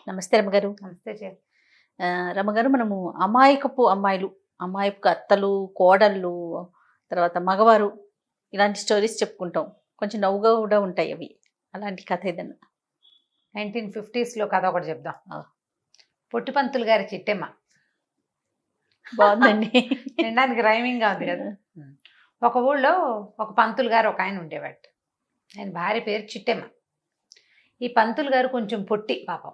నమస్తే రమ్మగారు. నమస్తే చే రమ్మగారు, మనము అమాయకపు అమ్మాయిలు, అమాయకపు అత్తలు, కోడళ్ళు, తర్వాత మగవారు ఇలాంటి స్టోరీస్ చెప్పుకుంటాం. కొంచెం నవ్వుగా కూడా ఉంటాయి అవి. అలాంటి కథ ఏదన్నా? 1950s కథ ఒకటి చెప్దాం. ఆ. పొట్టిపంతులు గారి చిట్టెమ్మ. బాగుందండి. వినడానికి రైమింగ్గా ఉంది కదా. ఒక ఊళ్ళో ఒక పంతులు గారు ఒక ఆయన ఉండేవాడు. ఆయన భార్య పేరు చిట్టెమ్మ. ఈ పంతులు గారు కొంచెం పొట్టి, పాపం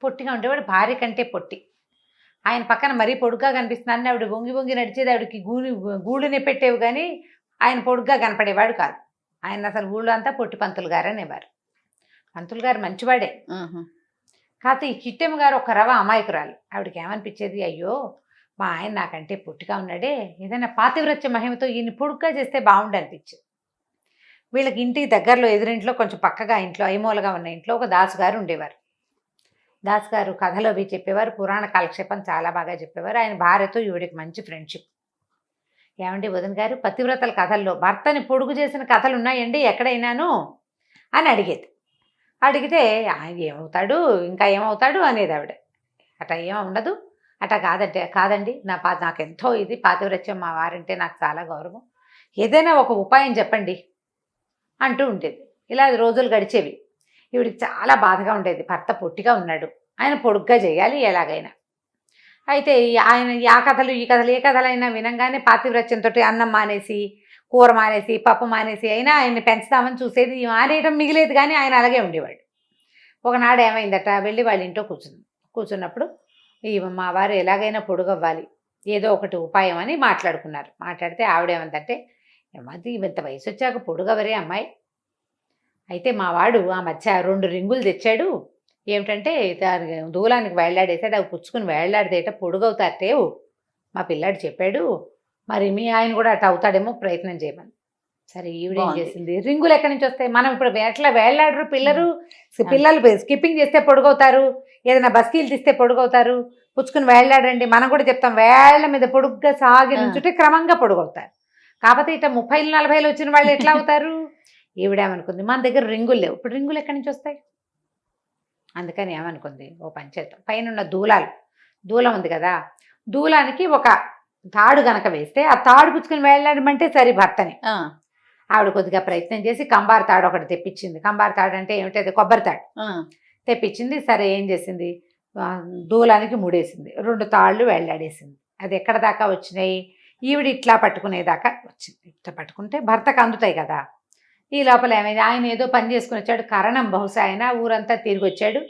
పొట్టిగా ఉండేవాడు, భార్య కంటే పొట్టి. ఆయన పక్కన మరీ పొడుగ్గా కనిపిస్తున్నాను, ఆవిడ వంగి వంగి నడిచేది, ఆవిడకి గూడునే పెట్టేవి, కానీ ఆయన పొడుగ్గా కనపడేవాడు కాదు. ఆయన అసలు ఊళ్ళో అంతా పొట్టి పంతులు గారు అనేవారు. పంతులు గారు మంచివాడే. కాకపోతే ఈ చిట్టెమ్మ గారు ఒక రవ అమాయకురాలు. ఆవిడకి ఏమనిపించేది, అయ్యో మా ఆయన నాకంటే పొట్టిగా ఉన్నాడే, ఏదైనా పాతివ్రత్య మహిమతో ఈయన పొడుగ్గా చేస్తే బాగుండు అనిపించింది. వీళ్ళకి ఇంటికి దగ్గరలో ఎదురింట్లో కొంచెం పక్కగా ఇంట్లో ఐమూలగా ఉన్న ఇంట్లో ఒక దాసుగారు ఉండేవారు. దాసుగారు కథలు అవి చెప్పేవారు, పురాణ కాలక్షేపం చాలా బాగా చెప్పేవారు. ఆయన భార్యతో ఈవిడికి మంచి ఫ్రెండ్షిప్. ఏమండి వదిన గారు, పతివ్రతల కథల్లో భర్తని పొడుగు చేసిన కథలు ఉన్నాయండి ఎక్కడైనాను అని అడిగేది. అడిగితే ఆయన ఏమవుతాడు, ఇంకా ఏమవుతాడు అనేది ఆవిడ. అట్లా ఏమో ఉండదు, అట్లా కాదండి నాకెంతో ఇది పాతివ్రత్యం, మా వారంటే నాకు చాలా గౌరవం, ఏదైనా ఒక ఉపాయం చెప్పండి అంటూ ఉండేది. ఇలా రోజులు గడిచేవి. ఈవిడికి చాలా బాధగా ఉండేది, భర్త పొట్టిగా ఉన్నాడు, ఆయన పొడుగ్గా చేయాలి ఎలాగైనా. అయితే ఆయన ఆ కథలు ఈ కథలు ఏ కథలైనా వినంగానే పాతివ్రత్యంతో అన్నం మానేసి, కూర మానేసి, పప్పు మానేసి అయినా ఆయన్ని పెంచుదామని చూసేది. మానేయడం మిగిలేదు, కానీ ఆయన అలాగే ఉండేవాడు. ఒకనాడు ఏమైందట, వెళ్ళి వాళ్ళ ఇంట్లో కూర్చున్నప్పుడు మా వారు ఎలాగైనా పొడుగవ్వాలి, ఏదో ఒకటి ఉపాయం అని మాట్లాడుకున్నారు. మాట్లాడితే ఆవిడేమందంటే, ఏమది ఇంత వయసు వచ్చాక పొడుగవరే అమ్మాయి, అయితే మా వాడు ఆ మధ్య 2 రింగులు తెచ్చాడు, ఏమిటంటే దూలానికి వేళ్లాడేసాడు, అవి పుచ్చుకుని వేళ్లాడితేట పొడుగవుతారేవు మా పిల్లాడు చెప్పాడు, మరి మీ ఆయన కూడా అట్లా అవుతాడేమో ప్రయత్నం చేయమని. సరే ఈవిడేం చేసింది, రింగులు ఎక్కడి నుంచి వస్తాయి, మనం ఇప్పుడు ఎట్లా వేళ్లాడరు పిల్లలు స్కిప్పింగ్ చేస్తే పొడుగవుతారు, ఏదైనా బస్కీలు తీస్తే పొడుగవుతారు, పుచ్చుకుని వేళ్లాడండి, మనం కూడా చెప్తాం వేళ్ల మీద పొడుగ్గా సాగి నుంచుంటే క్రమంగా పొడుగవుతారు. కాకపోతే ఇట్లా 30, 40 వచ్చిన వాళ్ళు ఎట్లా అవుతారు. ఈవిడేమనుకుంది, మన దగ్గర రింగులు లేవు, ఇప్పుడు రింగులు ఎక్కడి నుంచి వస్తాయి. అందుకని ఏమనుకుంది, ఓ పంచేద్దాం, పైన దూలం ఉంది కదా, దూలానికి ఒక తాడు గనక వేస్తే ఆ తాడు పుచ్చుకుని వేళ్లాడమంటే సరి భర్తని. ఆవిడ కొద్దిగా ప్రయత్నం చేసి కంబారు తాడు ఒకటి తెప్పించింది. కంబారు తాడు అంటే ఏమిటది, కొబ్బరి తాడు తెప్పించింది. సరే ఏం చేసింది, దూలానికి ముడేసింది, 2 తాళ్ళు వేళ్లాడేసింది. అది ఎక్కడ దాకా వచ్చినాయి, ఈవిడ ఇట్లా పట్టుకునేదాకా వచ్చింది. ఇట్లా పట్టుకుంటే భర్తకు అందుతాయి కదా. ఈ లోపల ఏమైంది, ఆయన ఏదో పని చేసుకుని వచ్చాడు, కరణం బహుశా ఆయన ఊరంతా తిరిగి వచ్చాడు.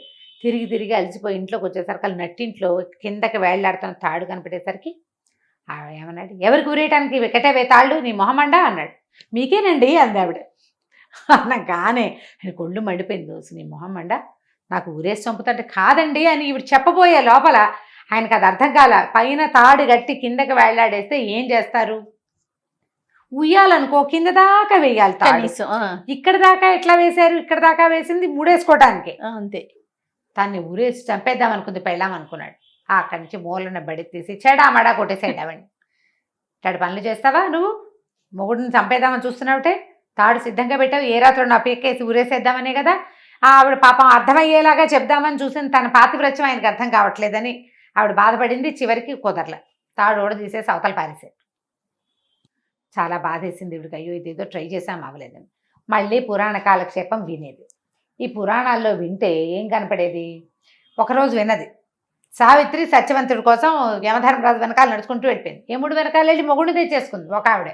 తిరిగి అలసిపోయి ఇంట్లోకి వచ్చేసరికి వాళ్ళు నట్టింట్లో కిందకి వేళ్లాడుతున్న తాడు కనిపెట్టేసరికి ఏమన్నాడు, ఎవరికి ఊరేయటానికి వెకటవే తాళ్ళు, నీ మొహమండా అన్నాడు. మీకేనండి అంది ఆవిడ. అనగానే ఆయన కొళ్ళు మండిపోయింది, దోసు నీ మొహమండా, నాకు ఊరేసి చంపుతుంటే కాదండి అని ఈవిడ చెప్పబోయే లోపల ఆయనకు అది అర్థం కాల. పైన తాడు గట్టి కిందకి వేళ్లాడేస్తే ఏం చేస్తారు, ఉయ్యాలనుకో కింద దాకా వేయాలి తాడు, ఇక్కడ దాకా ఎట్లా వేశారు, ఇక్కడ దాకా వేసింది ముడేసుకోవటానికి అంతే. దాన్ని ఊరేసి చంపేద్దాం అనుకుంది పెళ్ళాం అనుకున్నాడు. అక్కడి నుంచి మూలన బడి తీసి చెడామడా కొట్టేసేద్దామని. ఇట్లాంటి పనులు చేస్తావా నువ్వు, మొగుడిని చంపేద్దామని చూస్తున్నావుటే, తాడు సిద్ధంగా పెట్టావు, ఏ రాత్రుడు నా పీకేసి ఊరేసేద్దామనే కదా. ఆవిడ పాపం అర్థమయ్యేలాగా చెప్దామని చూసింది, తన పాతివ్రత్యం ఆయనకు అర్థం కావట్లేదని ఆవిడ బాధపడింది. చివరికి కుదరలే, తాడు ఓడ తీసేసి అవతల పారేసాడు. చాలా బాధేసింది ఇవిడికి, అయ్యో ఇదేదో ట్రై చేసాం అవ్వలేదని. మళ్ళీ పురాణ కాలక్షేపం వినేది. ఈ పురాణాల్లో వింటే ఏం కనపడేది, ఒకరోజు విన్నది, సావిత్రి సత్యవంతుడి కోసం యమధర్మరాజు వెనకాల నడుచుకుంటూ వెళ్ళిపోయింది. యముడు వెనకాల వెళ్ళి మొగుడిని తెచ్చేసుకుంది ఒక ఆవిడ.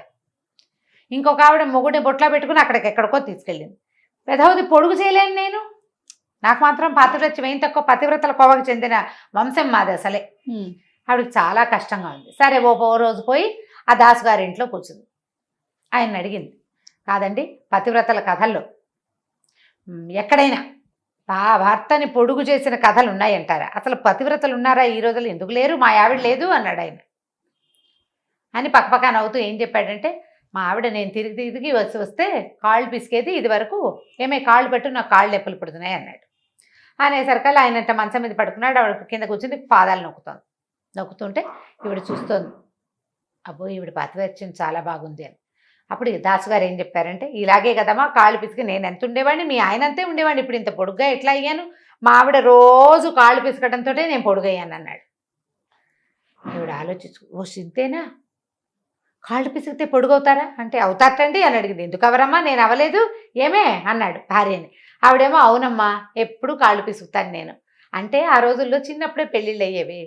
ఇంకొక ఆవిడ మొగుడిని బొట్లో పెట్టుకుని అక్కడికెక్కడికో తీసుకెళ్ళింది. పెదవది పొడుగు చేయలేను నేను, నాకు మాత్రం పాతివ్రత్యం ఏం తక్కువ, పతివ్రతల కోవకు చెందిన వంశం మాది అసలే. ఆవిడకి చాలా కష్టంగా ఉంది. సరే ఓ రోజు పోయి ఆ దాసుగారి ఇంట్లో కూర్చుంది. ఆయన అడిగింది, కాదండి పతివ్రతల కథల్లో ఎక్కడైనా భర్తని పొడుగు చేసిన కథలు ఉన్నాయంటారా, అసలు పతివ్రతలు ఉన్నారా ఈ రోజులు, ఎందుకు లేరు, మా ఆవిడ లేదు అన్నాడు ఆయన. అని పక్కపక్క నవ్వుతూ ఏం చెప్పాడంటే, మా ఆవిడ నేను తిరిగి వస్తే కాళ్ళు పిసికేది, ఇది వరకు ఏమే కాళ్ళు పెట్టు నాకు కాళ్ళు నొప్పులు పుడుతున్నాయి అన్నాడు. అనేసరికల్లా ఆయనంట మంచం మీద పడుకున్నాడు, ఆవిడ కింద కూర్చుంది, పాదాలు నొక్కుతుంటే ఈవిడ చూస్తోంది, అబ్బో ఈవిడ పాతివ్రత్యం చాలా బాగుంది అని. అప్పుడు దాసుగారు ఏం చెప్పారంటే, ఇలాగే కదమ్మా కాళ్ళు పిసికి నేను ఎంత ఉండేవాడిని, మీ ఆయన అంతే ఉండేవాడిని, ఇప్పుడు ఇంత పొడుగ్గా ఎట్లా అయ్యాను, మా ఆవిడ రోజు కాళ్ళు పిసకడంతో నేను పొడుగయ్యాను అన్నాడు. ఆవిడ ఆలోచించు, ఓ సింతేనా, కాళ్ళు పిసికితే పొడుగవుతారా అంటే అవుతారటండి అని అడిగింది. ఎందుకు అవరమ్మా, నేను అవ్వలేదు ఏమే అన్నాడు భార్యని. ఆవిడేమో అవునమ్మా ఎప్పుడు కాళ్ళు పిసుకుతాను నేను అంటే. ఆ రోజుల్లో చిన్నప్పుడే పెళ్ళిళ్ళు అయ్యేవి.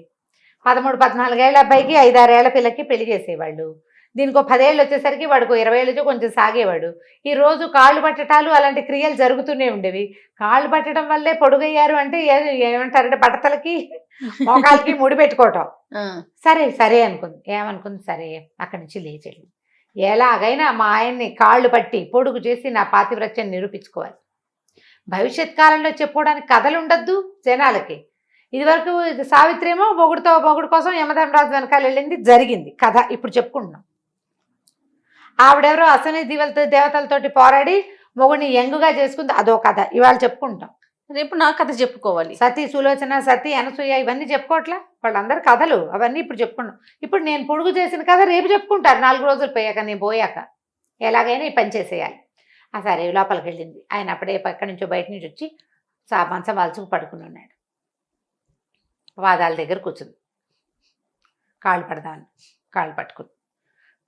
13-14 ఏళ్ల అబ్బాయికి 5-6 ఏళ్ల పిల్లకి పెళ్లి చేసేవాళ్ళు. దీనికి 10 ఏళ్ళు వచ్చేసరికి వాడికి 20 ఏళ్ళు కొంచెం సాగేవాడు. ఈ రోజు కాళ్ళు పట్టటాలు అలాంటి క్రియలు జరుగుతూనే ఉండేవి. కాళ్ళు పట్టడం వల్లే పొడుగయ్యారు అంటే ఏమంటారంటే బట్టతలకి మోకాలకి ముడి పెట్టుకోవటం. సరే సరే అనుకుంది. ఏమనుకుంది, సరే అక్కడి నుంచి లేచెళ్ళి ఎలాగైనా మా ఆయన్ని కాళ్ళు పట్టి పొడుగు చేసి నా పాతివ్రత్యం నిరూపించుకోవాలి. భవిష్యత్ కాలంలో చెప్పుకోవడానికి కథలు ఉండద్దు జనాలకి. ఇదివరకు సావిత్రి ఏమో మొగుడు కోసం యమధర్మరాజు వెనకాల వెళ్ళింది, జరిగింది కథ. ఇప్పుడు చెప్పుకుంటున్నాం. ఆవిడెవరో అసలు దేవతలతోటి పోరాడి మొగుడిని యంగుగా చేసుకుంది, అదో కథ ఇవాళ చెప్పుకుంటాం. రేపు నా కథ చెప్పుకోవాలి. సతీ సులోచన, సతీ అనసూయ ఇవన్నీ చెప్పుకోవట్లా, వాళ్ళందరూ కథలు అవన్నీ ఇప్పుడు చెప్పుకున్నాం. ఇప్పుడు నేను పొడుగు చేసిన కథ రేపు చెప్పుకుంటారు, 4 రోజులు పోయాక, నేను పోయాక ఎలాగైనా ఈ పని చేసేయాలి. సరే లోపలికి వెళ్ళింది. ఆయన అప్పుడే ఎక్కడి నుంచో బయట నుంచి వచ్చి మంచం వాల్చుకు పడుకుని ఉన్నాడు. వాదాల దగ్గర కూర్చుంది. కాళ్ళు పడదామని కాళ్ళు పట్టుకుంది.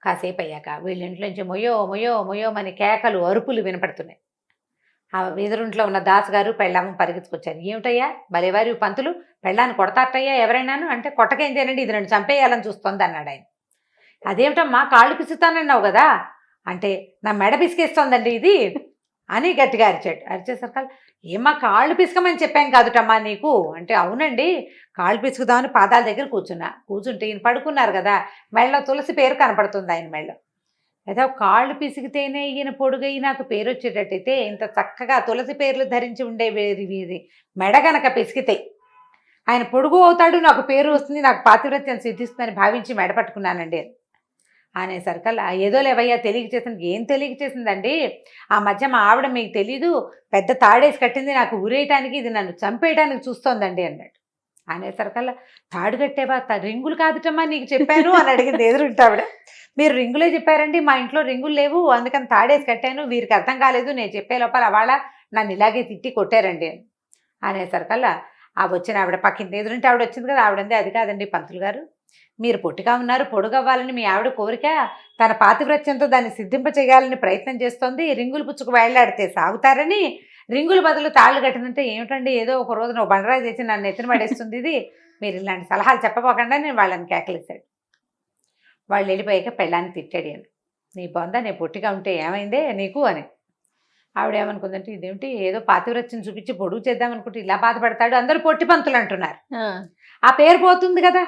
కాసేపు అయ్యాక వీళ్ళ ఇంట్లో నుంచి మొయ్యో మొయ్యో మొయ్యో అని కేకలు అరుపులు వినపడుతున్నాయి. ఆ ఎదురుంట్లో ఉన్న దాసుగారు పెళ్ళాము పరిగెత్తుకొచ్చారు. ఏమిటయ్యా భలేవారి పంతులు, పెళ్ళాన్ని కొడతారటయ్యా ఎవరైనాను అంటే, కొట్టకేం చేయనండి, ఇది నన్ను చంపేయాలని చూస్తోంది అన్నాడు ఆయన. అదేమిటమ్మా కాళ్ళు పిసుకుతానన్నావు కదా అంటే, నా మెడ పిసికేస్తోందండి ఇది అని గట్టిగా అరిచాడు. అరిచేసరికి ఏమ్మా కాళ్ళు పిసుకమని చెప్పాం కాదుటమ్మా నీకు అంటే, అవునండి కాళ్ళు పిసుకుదామని పాదాల దగ్గర కూర్చుంటే ఈయన పడుకున్నారు కదా, మెళ్ళలో తులసి పేరు కనపడుతుంది ఆయన మెళ్ళలో. ఏదో కాళ్ళు పిసికితేనే ఈయన పొడుగై నాకు పేరు వచ్చేటట్టయితే ఇంత చక్కగా తులసి పేర్లు ధరించి ఉండే వీరి మెడ గనక పిసికితే ఆయన పొడుగు అవుతాడు, నాకు పేరు వస్తుంది, నాకు పాతివ్రత్యం సిద్ధిస్తుందని భావించి మెడ పట్టుకున్నానండి అనేసరికల్లా, ఏదో లేవయ్యా తెలియక చేసింది. ఏం తెలియక చేసిందండి, ఆ మధ్య మా ఆవిడ మీకు తెలీదు పెద్ద తాడేసి కట్టింది నాకు ఊరేయటానికి, ఇది నన్ను చంపేయడానికి చూస్తోందండి అన్నాడు. అనేసరికల్లా, తాడు కట్టేవా, రింగులు కాదుటమ్మా నీకు చెప్పాను అని అడిగింది ఎదురుంటే ఆవిడ. మీరు రింగులే చెప్పారండి, మా ఇంట్లో రింగులు లేవు అందుకని తాడేసి కట్టాను, వీరికి అర్థం కాలేదు, నేను చెప్పే లోపల వాళ్ళ నన్ను ఇలాగే తిట్టి కొట్టారండి అని అనేసరికల్లా, ఆ వచ్చిన ఆవిడ పక్కింటి ఎదురుంటే ఆవిడ వచ్చింది కదా, ఆవిడంది అది కాదండి పంతులు గారు, మీరు పొట్టిగా ఉన్నారు, పొడుగవ్వాలని మీ ఆవిడ కోరిక, తన పాతివ్రత్యంతో దాన్ని సిద్ధింప చేయాలని ప్రయత్నం చేస్తోంది, రింగులు పుచ్చుకు వేళ్లాడితే సాగుతారని రింగుల బదులు తాళ్ళు కట్టినంటే, ఏమిటండి ఏదో ఒక రోజు నువ్వు బండరాయి చేసి నన్ను ఎత్తిన పడేస్తుంది ఇది, మీరు ఇలాంటి సలహాలు చెప్పబోకుండా నేను వాళ్ళని కేకలేశాడు. వాళ్ళు వెళ్ళిపోయాక పెళ్ళాన్ని తిట్టాడు అని, నీ బొంద నేను పొట్టిగా ఉంటే ఏమైందే నీకు అని. ఆవిడ ఏమనుకుందంటే, ఇదేమిటి ఏదో పాతివ్రత్యం చూపించి పొడుగు చేద్దామనుకుంటే ఇలా బాధపడతాడు, అందరూ పొట్టి పంతులు అంటున్నారు, ఆ పేరు పోతుంది కదా,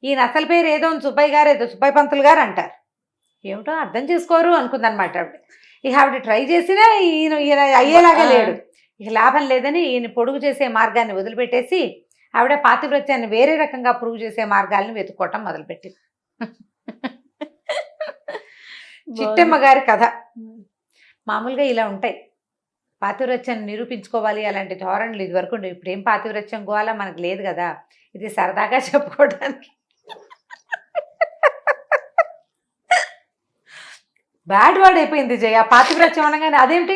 ఈయన అసలు పేరు ఏదో సుబ్బయ్య గారు, ఏదో సుబ్బయ్య పంతులు గారు అంటారు, ఏమిటో అర్థం చేసుకోరు అనుకుందనమాట ఆవిడ. ఇక ఆవిడ ట్రై చేసినా ఈయన అయ్యేలాగా లేడు. ఇక లాభం లేదని ఈయన పొడుగు చేసే మార్గాన్ని వదిలిపెట్టేసి ఆవిడ పాతివ్రత్యాన్ని వేరే రకంగా ప్రూవ్ చేసే మార్గాలను వెతుక్కోవటం మొదలుపెట్టింది. చిట్టమ్మ గారి కథ మామూలుగా ఇలా ఉంటాయి. పాతివ్రత్యాన్ని నిరూపించుకోవాలి అలాంటి ధోరణులు ఇది వరకు ఉండేవి. ఇప్పుడు ఏం పాతివ్రత్యం గోవాలా మనకు లేదు కదా, ఇది సరదాగా చెప్పుకోవడానికి. బ్యాడ్ వర్డ్ అయిపోయింది జయ పాతివ్రత్యం అనగానే. అదేమిటి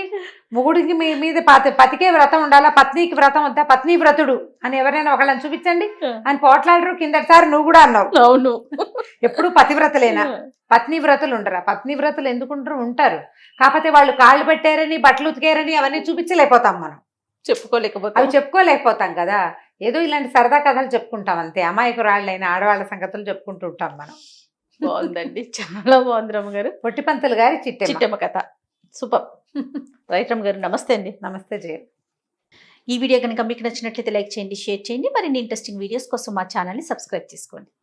మొగుడికి మీ మీద పతికే వ్రతం ఉండాలా, పత్నికి వ్రతం వద్దా, పత్ని వ్రతుడు అని ఎవరైనా ఒకళ్ళని చూపించండి అని పోట్లాడరు. కిందటిసారి నువ్వు కూడా అన్నావు. అవును, ఎప్పుడు పతివ్రతలేనా, పత్ని వ్రతులు ఉండరా? పత్ని వ్రతులు ఎందుకుంటారు, ఉంటారు, కాకపోతే వాళ్ళు కాళ్ళు పెట్టారని బట్టలు ఉతికారని అవన్నీ చూపించలేకపోతాం, మనం అవి చెప్పుకోలేకపోతాం కదా. ఏదో ఇలాంటి సరదా కథలు చెప్పుకుంటాం అంతే, అమాయకురాళ్ళైన ఆడవాళ్ళ సంగతులు చెప్పుకుంటూ ఉంటాం మనం. బాగుందండి, చాలా బాగుంది రమ్మగారు. పొట్టిపంతులు గారి చిట్టమ్మ కథ సూపర్. రైట్ రమ్మ గారు, నమస్తే అండి. నమస్తే జయ. ఈ వీడియో కనుక మీకు నచ్చినట్లయితే లైక్ చేయండి, షేర్ చేయండి. మరిన్ని ఇంట్రెస్టింగ్ వీడియోస్ కోసం మా ఛానల్ని సబ్స్క్రైబ్ చేసుకోండి.